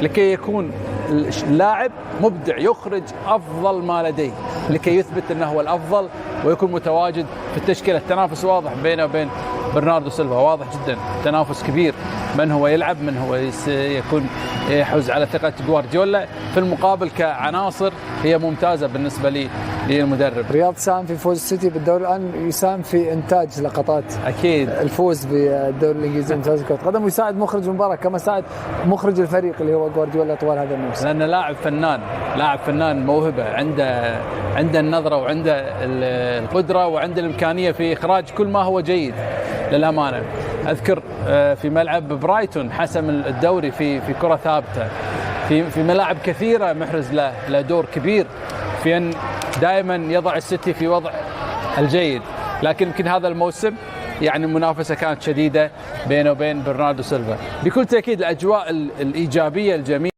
لكي يكون اللاعب مبدع يخرج أفضل ما لديه لكي يثبت أنه هو الأفضل ويكون متواجد في التشكيلة. التنافس واضح بينه وبين برناردو سيلفا، واضح جدا، تنافس كبير، من هو يلعب، من هو يكون يحوز على ثقة جوارديولا. في المقابل كعناصر هي ممتازة بالنسبة لي للمدرب. رياض ساهم في فوز السيتي بالدوري، الآن يساهم في إنتاج لقطات أكيد الفوز بالدوري الإنجليزي ممتاز كرة القدم، ويساعد مخرج المباراة كما ساعد مخرج الفريق اللي هو جوارديولا طوال هذا الموسم. لأنه لاعب فنان موهبة، عنده النظرة وعنده القدرة وعنده الإمكانية في إخراج كل ما هو جيد للأمانة. أذكر في ملعب برايتون حسم الدوري في كرة ثابتة، في ملاعب كثيرة محرز له دور كبير في أن دائما يضع السيتي في وضع الجيد. لكن يمكن هذا الموسم يعني المنافسة كانت شديدة بينه وبين برناردو سيلفا. بكل تأكيد الأجواء الإيجابية الجميلة